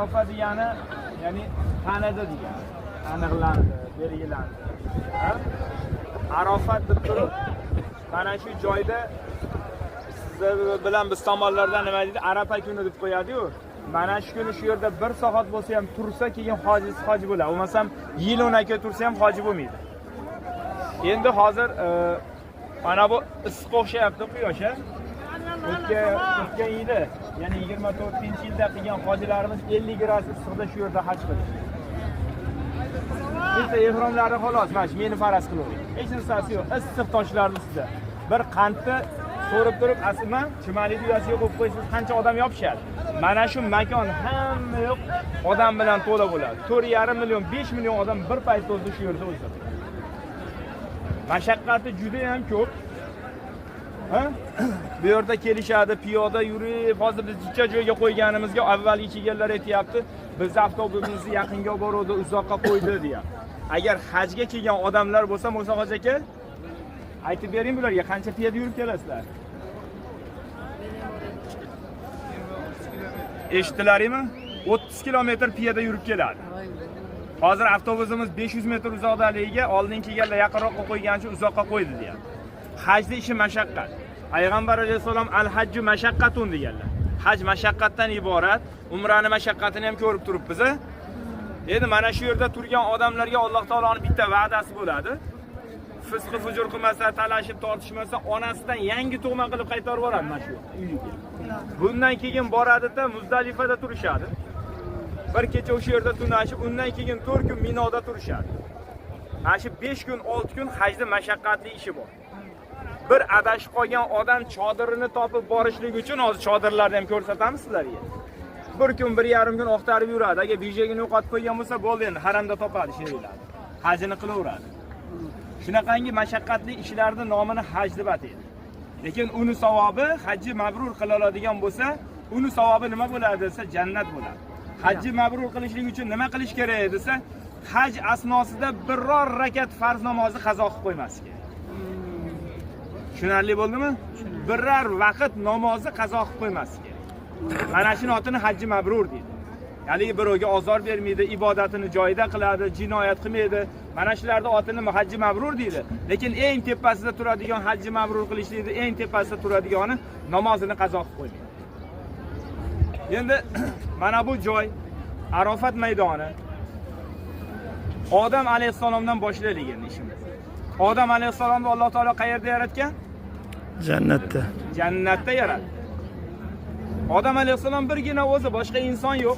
Arafat degani, ya'ni tanada degani. Aniqlandi, belgilandi. Arafat deb turib, mana shu joyda siz bilan biz tomonlardan nima deydi? Arafa kuni deb qo'yadi-yu. Mana shu kuni shu yerda 1 soat bo'lsa ham tursa, keyin hoji bo'ladi. Bo'lmasam yil 10 aka tursa ham hoji bo'lmaydi. Endi hozir mana bu issiq o'xshayapti quyosh, o'tgan yili, ya'ni 24-yilda qilgan hojilarimiz 50 gradus issiqda shu yerda haj qildi. Bitta ehromlarni xolos, mana shu meni faraz qilavering. Hech narsasi yo'q, issiq toshlarni ustida. Bir qandni so'rib turib, aslan chimalik uyasiga qo'yib qo'ysangiz qancha odam yopishadi. Mana shu makon hamma yo'q odam bilan to'la bo'ladi. 4,5 million, 5 million odam bir paytda o'zi shu yerda o'sadi. Mashaqqati juda ham ko'p. Bu yerda kelishadi, piyoda yurib, hozir biz jicha joyga qo'yganimizga avvalgi kelganlar aytayapti, biz avtobusimizni yaqinga boruvdi, uzoqqa qo'ydi deyapti. Agar hajga kelgan odamlar bo'lsa, Musa hoji aka, aytib bering bularga qancha piyoda yurib kelasizlar? Eshitdilaringmi? 30 kilometr piyoda yurib keladi. Hozir avtobusimiz 500 metr uzoqdaligiga oldin kelganlar yaqinroqqa qo'ygancha uzoqqa qo'ydi deyapti. Hajning ishi mashaqqat. Payg'ambar alayhisalom al-hajju mashaqqatun deganlar. Haj mashaqqatdan iborat. Umrani mashaqqatini ham ko'rib turibmiz. Endi mana shu yerda turgan odamlarga Alloh taoloning bitta va'dasi bo'ladi. Fisq fujur qilmasa, talashib tortishmasa, onasidan yangi tug'ma qilib qaytarib yuboradi mana shu uyiga. Bundan keyin boradi-da Muzdalifada turishadi. Bir kecha o'sha yerda tunashib, undan keyin 4 kun Minoda turishadi. Mana shu 5 kun, 6 kun hajda mashaqqatli ishi bor. Bir adashib qolgan odam chodirini topib borishlik uchun hozir chodirlarni ham ko'rsatamiz sizlarga. Bir kun, 1,5 kun oqtarib yuradi. Agar bijagini yo'qotib qo'ygan bo'lsa, bo'ldi endi haramda topadi sheriklar. Hajini qilaveradi. Shunaqangi mashaqqatli ishlarning nomini haj deb ataydi. Lekin uni savobi haji mabrur qila oladigan bo'lsa, uni savobi nima bo'ladi desa, jannat bo'ladi. Haji mabrur qilishlik uchun nima qilish kerak desa, haj asnosida biror rakat farz namozni qazo qilib qo'ymaslik kerak. Tushunarli bo'ldimi? Biror vaqt namozni qazo qilib qo'ymaslik kerak. Mana shu otini haji mabrur deydi. Ya'ni birovga ozor bermaydi, ibodatini joyida qiladi, jinoyat qilmaydi. Mana shularda otini haji mabrur deydi. Lekin eng tepasida turadigan haji mabrur qilishlikni eng tepasida turadigani namozini qazo qilib qo'ymaydi. Endi mana bu joy Arafat maydoni. Odam alayhisalomdan boshlaylik endi ishimiz. Odam alayhisalomni Alloh taolo qayerda yaratgan? Jannatda. Jannatda yaratdi. Odam alayhisalom birgina o'zi, boshqa inson yo'q.